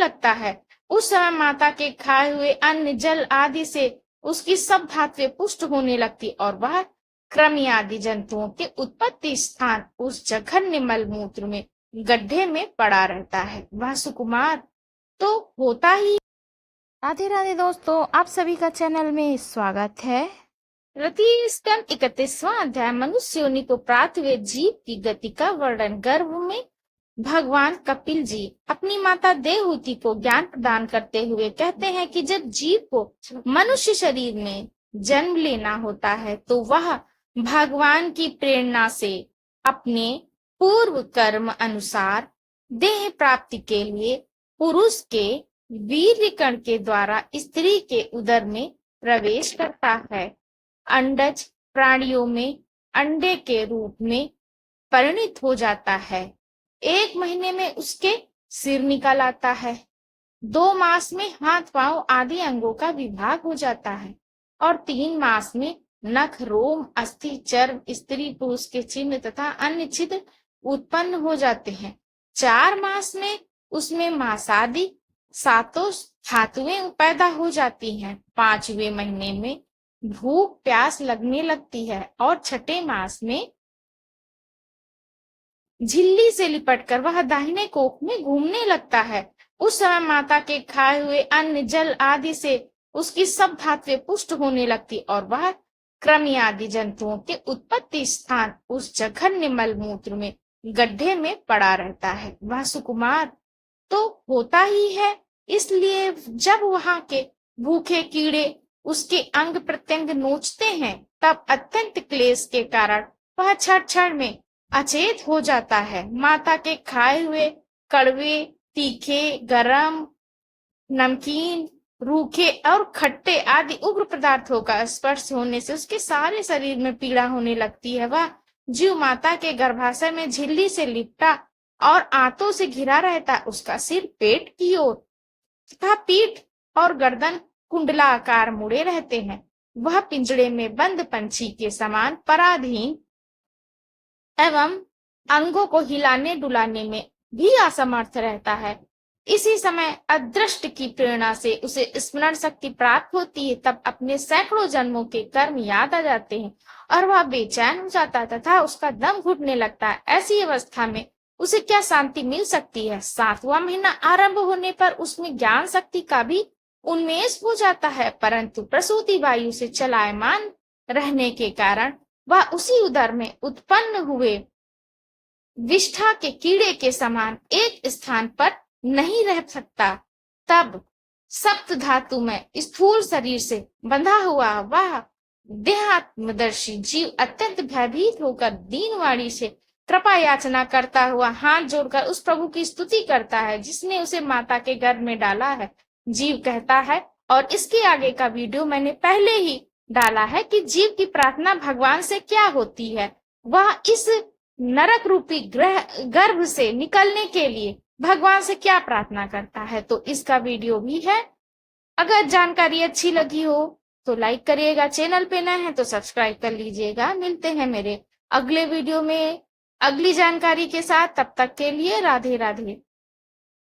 लगता है। उस समय माता के खाए हुए अन्न, जल आदि से उसकी सब धातुएं पुष्ट होने लगती और वह कृमि आदि जंतुओं के उत्पत्ति स्थान उस जघन्य मलमूत्र में गड्ढे में पड़ा रहता है। वह सुकुमार तो होता ही। राधे राधे दोस्तों, आप सभी का चैनल में स्वागत है। रति स्कंद 31वां अध्याय। मनुष्य योनि को प्राप्त हुए जीव की गति का वर्णन। गर्भ में भगवान कपिल जी अपनी माता देवहूति को ज्ञान प्रदान करते हुए कहते हैं कि जब जीव को मनुष्य शरीर में जन्म लेना होता है तो वह भगवान की प्रेरणा से अपने पूर्व कर्म अनुसार देह प्राप्ति के लिए पुरुष के वीर्य कण के द्वारा स्त्री के उदर में प्रवेश करता है। अंडज प्राणियों में अंडे के रूप में परिणित हो जाता है। 1 महीने में उसके सिर निकल आता है। 2 मास में हाथ पांव आदि अंगों का विभाग हो जाता है और 3 मास में नख, रोम, अस्थि, चर्म, स्त्री पुरुष के चिन्ह तथा अन्य छिद्र उत्पन्न हो जाते हैं। 4 मास में उसमें मांसादि 7 धातुएं पैदा हो जाती हैं। 5वें महीने में भूख प्यास लगने लगती है और 6ठे मास में झिल्ली से लिपटकर वह दाहिने कोख में घूमने लगता है। उस समय माता के खाए हुए अन्न, जल आदि से उसकी सब धातुएं पुष्ट होने लगती और वह कृमि आदि जंतुओं के उत्पत्ति स्थान उस जघन्य मलमूत्र में गड्ढे में पड़ा रहता है। वह सुकुमार तो होता ही है। इसलिए जब वहां के भूखे कीड़े उसके अंग प्रत्यंग नोचते हैं तब अत्यंत क्लेश के कारण वह क्षण में अचेत हो जाता है। माता के खाए हुए कड़वे, तीखे, गरम, नमकीन, रूखे और खट्टे आदि उग्र पदार्थों का स्पर्श होने से उसके सारे शरीर में पीड़ा होने लगती है। वह जीव माता के गर्भाशय में झिल्ली से लिपटा और आंतों से घिरा रहता। उसका सिर पेट की ओर तथा पीठ और गर्दन कुंडलाकार मुड़े रहते हैं। वह पिंजड़े में बंद पंछी के समान पराधीन एवं अंगों को हिलाने डुलाने में भी असमर्थ रहता है। इसी समय अदृष्ट की प्रेरणा से उसे स्मरण शक्ति प्राप्त होती है। तब अपने सैकड़ों जन्मों के कर्म याद आ जाते हैं और वह बेचैन हो जाता है तथा उसका दम घुटने लगता है। ऐसी अवस्था में उसे क्या शांति मिल सकती है। 7वां महीना आरंभ होने पर उसमें ज्ञान शक्ति का भी उन्मेष हो जाता है, परंतु प्रसूति वायु से चलायमान रहने के कारण वह उसी उदर में उत्पन्न हुए विष्ठा के कीड़े के समान एक स्थान पर नहीं रह सकता। तब सप्त धातु में स्थूल शरीर से बंधा हुआ वह देहात्मदर्शी जीव अत्यंत भयभीत होकर दीनवाणी से कृपा याचना करता हुआ हाथ जोड़कर उस प्रभु की स्तुति करता है जिसने उसे माता के गर्भ में डाला है। जीव कहता है, और इसके आगे का वीडियो मैंने पहले ही डाला है कि जीव की प्रार्थना भगवान से क्या होती है। वह इस नरक रूपी गर्भ से निकलने के लिए भगवान से क्या प्रार्थना करता है, तो इसका वीडियो भी है। अगर जानकारी अच्छी लगी हो तो लाइक करिएगा, चैनल पे नए हैं तो सब्सक्राइब कर लीजिएगा। मिलते हैं मेरे अगले वीडियो में अगली जानकारी के साथ। तब तक के लिए राधे राधे।